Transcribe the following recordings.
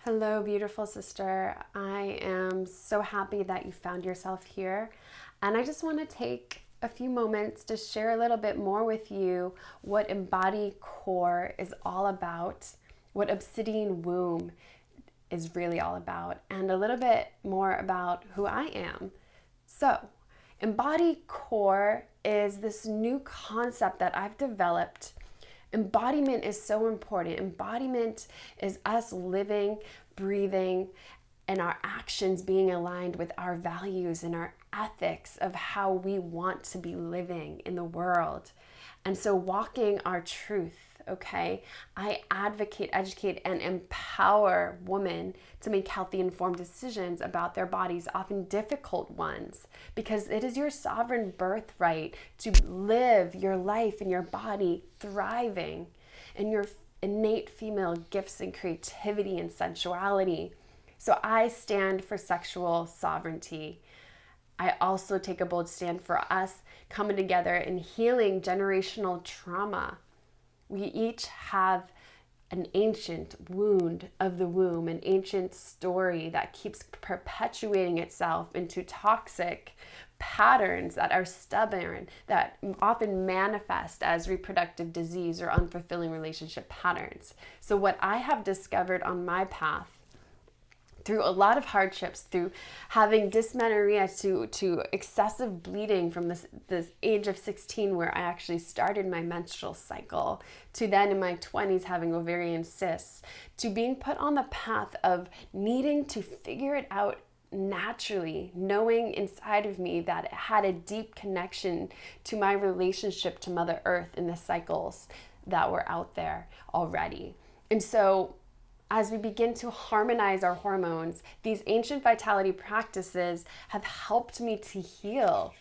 Hello, beautiful sister. I am so happy that you found yourself here. And I just want to take a few moments to share a little bit more with you what EmbodyCore is all about, what Obsidian Womb is really all about, and a little bit more about who I am. So, EmbodyCore is this new concept that I've developed. Embodiment is so important. Embodiment is us living, breathing, and our actions being aligned with our values and our ethics of how we want to be living in the world. And so walking our truth, okay? I advocate, educate, and empower women to make healthy, informed decisions about their bodies, often difficult ones, because it is your sovereign birthright to live your life in your body thriving in your innate female gifts and creativity and sensuality. So I stand for sexual sovereignty. I also take a bold stand for us coming together and healing generational trauma. We each have an ancient wound of the womb, an ancient story that keeps perpetuating itself into toxic patterns that are stubborn, that often manifest as reproductive disease or unfulfilling relationship patterns. So what I have discovered on my path through a lot of hardships, through having dysmenorrhea to excessive bleeding from this age of 16 where I actually started my menstrual cycle, to then in my 20s having ovarian cysts, to being put on the path of needing to figure it out naturally, knowing inside of me that it had a deep connection to my relationship to Mother Earth and the cycles that were out there already. And so as we begin to harmonize our hormones, these ancient vitality practices have helped me to heal.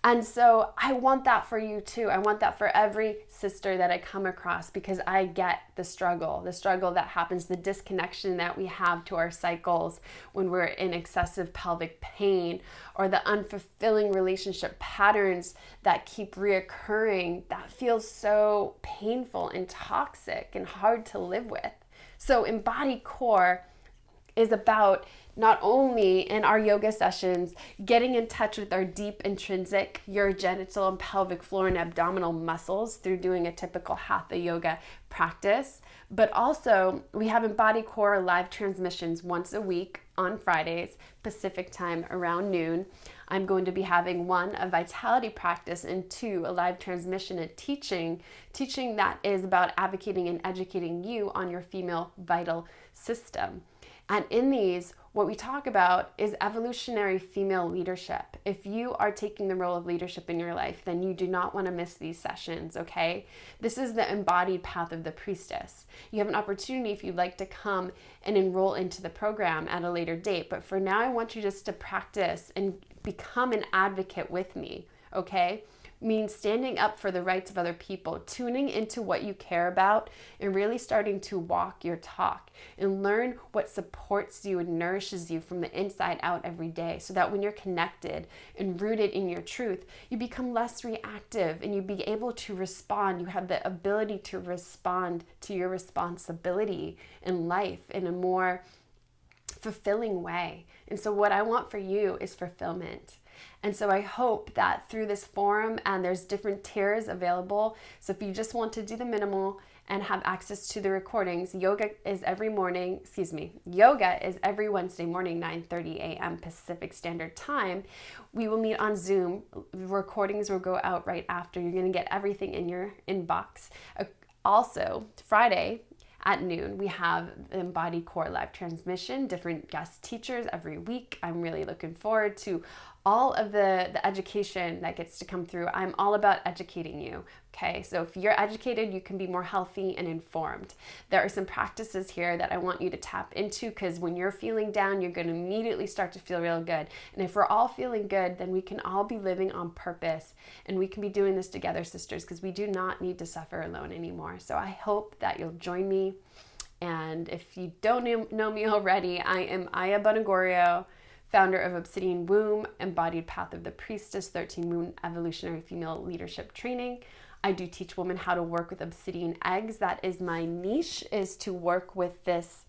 And so I want that for you too. I want that for every sister that I come across, because I get the struggle that happens, the disconnection that we have to our cycles when we're in excessive pelvic pain, or the unfulfilling relationship patterns that keep reoccurring that feels so painful and toxic and hard to live with. So EmbodyCore is about not only in our yoga sessions getting in touch with our deep intrinsic urogenital and pelvic floor and abdominal muscles through doing a typical hatha yoga practice, but also we have EmbodyCore live transmissions once a week on Fridays, Pacific time around noon. I'm going to be having one, a vitality practice, and two, a live transmission, a teaching that is about advocating and educating you on your female vital system. And in these, what we talk about is evolutionary female leadership. If you are taking the role of leadership in your life, then you do not want to miss these sessions, okay? This is the embodied path of the priestess. You have an opportunity if you'd like to come and enroll into the program at a later date. But for now, I want you just to practice and become an advocate with me, okay? Means standing up for the rights of other people, tuning into what you care about, and really starting to walk your talk and learn what supports you and nourishes you from the inside out every day, so that when you're connected and rooted in your truth, you become less reactive and you be able to respond. You have the ability to respond to your responsibility in life in a more fulfilling way. And so what I want for you is fulfillment. And so I hope that through this forum, and there's different tiers available. So if you just want to do the minimal and have access to the recordings, yoga is every Wednesday morning, 9:30 a.m. Pacific Standard Time. We will meet on Zoom. Recordings will go out right after. You're going to get everything in your inbox. Also, Friday at noon, we have the EmbodyCore live transmission, different guest teachers every week. I'm really looking forward to all of the education that gets to come through. I'm all about educating you, okay? So if you're educated, you can be more healthy and informed. There are some practices here that I want you to tap into, because when you're feeling down, you're going to immediately start to feel real good. And if we're all feeling good, then we can all be living on purpose, and we can be doing this together, sisters, because we do not need to suffer alone anymore. So I hope that you'll join me. And if you don't know me already, I am Aya Bonagorio, founder of Obsidian Womb, Embodied Path of the Priestess, 13 Moon Evolutionary Female Leadership Training. I do teach women how to work with obsidian eggs. That is my niche, is to work with this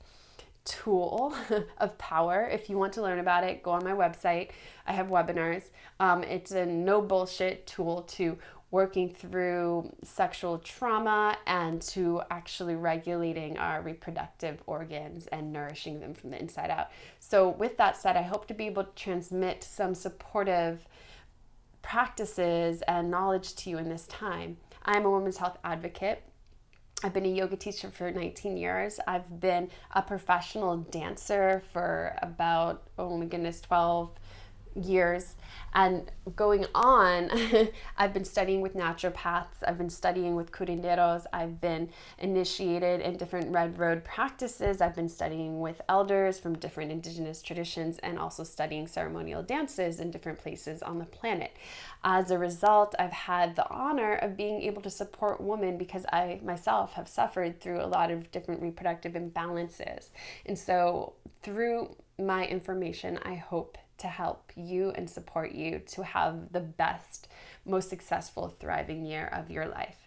tool of power. If you want to learn about it, go on my website. I have webinars. It's a no bullshit tool to working through sexual trauma and to actually regulating our reproductive organs and nourishing them from the inside out. So with that said, I hope to be able to transmit some supportive practices and knowledge to you in this time. I'm a women's health advocate. I've been a yoga teacher for 19 years. I've been a professional dancer for about, oh my goodness, 12 years. And going on, I've been studying with naturopaths. I've been studying with curanderos. I've been initiated in different Red Road practices. I've been studying with elders from different indigenous traditions and also studying ceremonial dances in different places on the planet. As a result, I've had the honor of being able to support women because I myself have suffered through a lot of different reproductive imbalances. And so through my information, I hope to help you and support you to have the best, most successful, thriving year of your life.